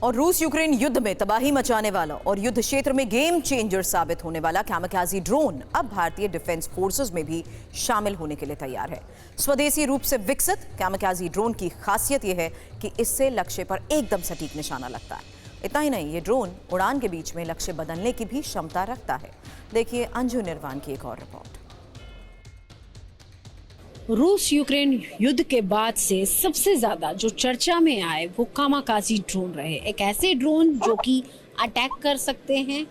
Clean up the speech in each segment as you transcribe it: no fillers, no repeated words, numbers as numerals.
और रूस यूक्रेन युद्ध में तबाही मचाने वाला और युद्ध क्षेत्र में गेम चेंजर साबित होने वाला कैमकाजी ड्रोन अब भारतीय डिफेंस फोर्सेस में भी शामिल होने के लिए तैयार है। स्वदेशी रूप से विकसित कैमकाजी ड्रोन की खासियत यह है कि इससे लक्ष्य पर एकदम सटीक निशाना लगता है। इतना ही नहीं, ये ड्रोन उड़ान के बीच में लक्ष्य बदलने की भी क्षमता रखता है। देखिए अंजू निर्वाण की एक और रिपोर्ट। रूस यूक्रेन युद्ध के बाद से सबसे ज्यादा जो चर्चा में आए वो कामाकाजी ड्रोन रहे। एक ऐसे ड्रोन जो कि अटैक कर सकते हैं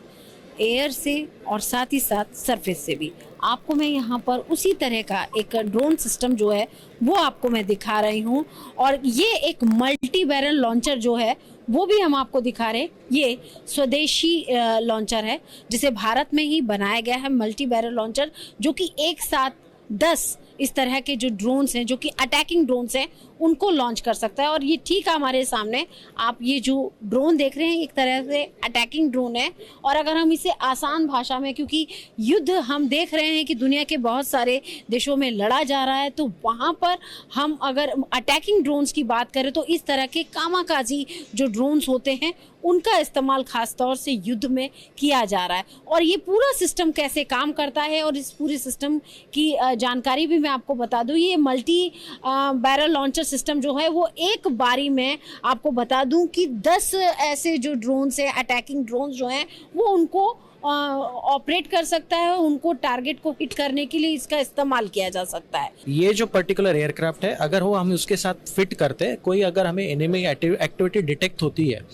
एयर से और साथ ही साथ सरफेस से भी। आपको मैं यहाँ पर उसी तरह का एक ड्रोन सिस्टम जो है वो आपको मैं दिखा रही हूँ। और ये एक मल्टी बैरल लॉन्चर जो है वो भी हम आपको दिखा रहे हैं। ये स्वदेशी लॉन्चर है जिसे भारत में ही बनाया गया है, मल्टी बैरल लॉन्चर, जो कि एक साथ 10 इस तरह के जो ड्रोन्स हैं जो कि अटैकिंग ड्रोन्स हैं उनको लॉन्च कर सकता है। और ये ठीक हमारे सामने आप ये जो ड्रोन देख रहे हैं एक तरह से अटैकिंग ड्रोन है। और अगर हम इसे आसान भाषा में, क्योंकि युद्ध हम देख रहे हैं कि दुनिया के बहुत सारे देशों में लड़ा जा रहा है, तो वहाँ पर हम अगर अटैकिंग ड्रोन्स की बात करें तो इस तरह के कामाकाजी जो ड्रोन्स होते हैं उनका इस्तेमाल खास तौर से युद्ध में किया जा रहा है। और ये पूरा सिस्टम कैसे काम करता है और इस पूरे सिस्टम की जानकारी भी मैं आपको बता दूं। ये मल्टी बैरल लॉन्चर सिस्टम जो है वो एक बारी में आपको बता दूं कि 10 ऐसे जो ड्रोन्स हैं, अटैकिंग ड्रोन्स जो हैं, वो उनको ऑपरेट कर सकता है। उनको टारगेट को हिट करने के लिए इसका इस्तेमाल किया जा सकता है। ये जो पर्टिकुलर एयरक्राफ्ट है, अगर वो हम उसके साथ फिट करते हैं, कोई अगर हमें एनिमी एक्टिविटी डिटेक्ट होती है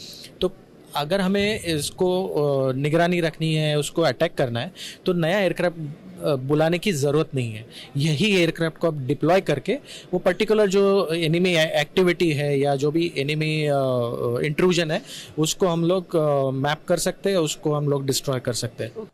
तो अगर हमें इसको निगरानी रखनी है, उसको अटैक करना है, तो नया एयरक्राफ्ट बुलाने की ज़रूरत नहीं है। यही एयरक्राफ्ट को आप डिप्लॉय करके वो पर्टिकुलर जो एनिमी एक्टिविटी है या जो भी एनिमी इंट्रूजन है उसको हम लोग मैप कर सकते हैं, उसको हम लोग डिस्ट्रॉय कर सकते हैं।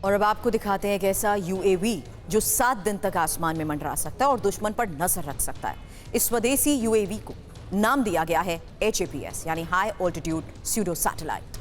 और अब आपको दिखाते हैं एक ऐसा UAV जो 7 दिन तक आसमान में मंडरा सकता है और दुश्मन पर नजर रख सकता है। इस स्वदेशी UAV को नाम दिया गया है HAPS यानी high altitude pseudo satellite.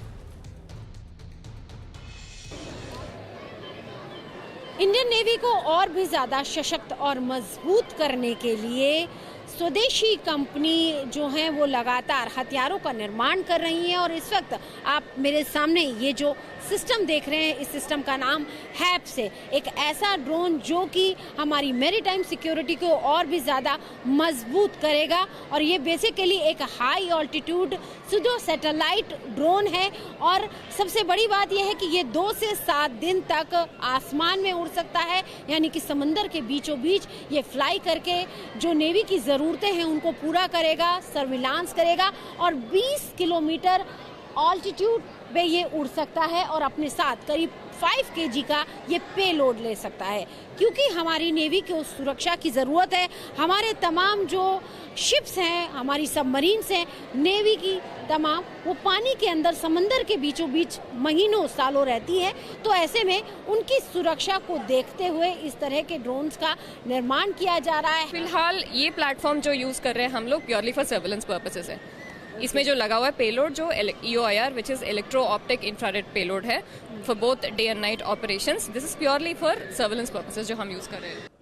Indian navy को और भी ज़्यादा सशक्त और मजबूत करने के लिए स्वदेशी कंपनी जो है वो लगातार हथियारों का निर्माण कर रही है। और इस वक्त आप मेरे सामने ये जो सिस्टम देख रहे हैं, इस सिस्टम का नाम HAPS है। एक ऐसा ड्रोन जो कि हमारी मैरीटाइम सिक्योरिटी को और भी ज़्यादा मजबूत करेगा। और ये बेसिकली एक high altitude pseudo satellite drone है। और सबसे बड़ी बात यह है कि ये 2 से 7 दिन तक आसमान में उड़ सकता है, यानी कि समंदर के बीचों बीच ये फ्लाई करके जो नेवी की ज़रूरतें हैं उनको पूरा करेगा, सर्विलांस करेगा। और 20 किलोमीटर ऑल्टीट्यूड पे ये उड़ सकता है और अपने साथ करीब 5 kg का ये पेलोड ले सकता है। क्योंकि हमारी नेवी को सुरक्षा की ज़रूरत है, हमारे तमाम जो शिप्स हैं, हमारी सबमरीन्स हैं, नेवी की तमाम वो पानी के अंदर समंदर के बीचों बीच महीनों सालों रहती है। तो ऐसे में उनकी सुरक्षा को देखते हुए इस तरह के ड्रोन्स का निर्माण किया जा रहा है। फिलहाल ये प्लेटफॉर्म जो यूज़ कर रहे हैं हम लोग प्योरली फॉर सर्विलेंस पर्पसेस है। इसमें जो लगा हुआ है पेलोड जो EOIR which is electro optic infrared payload है for both day and night operations. This is purely for surveillance purposes जो हम यूज़ कर रहे हैं।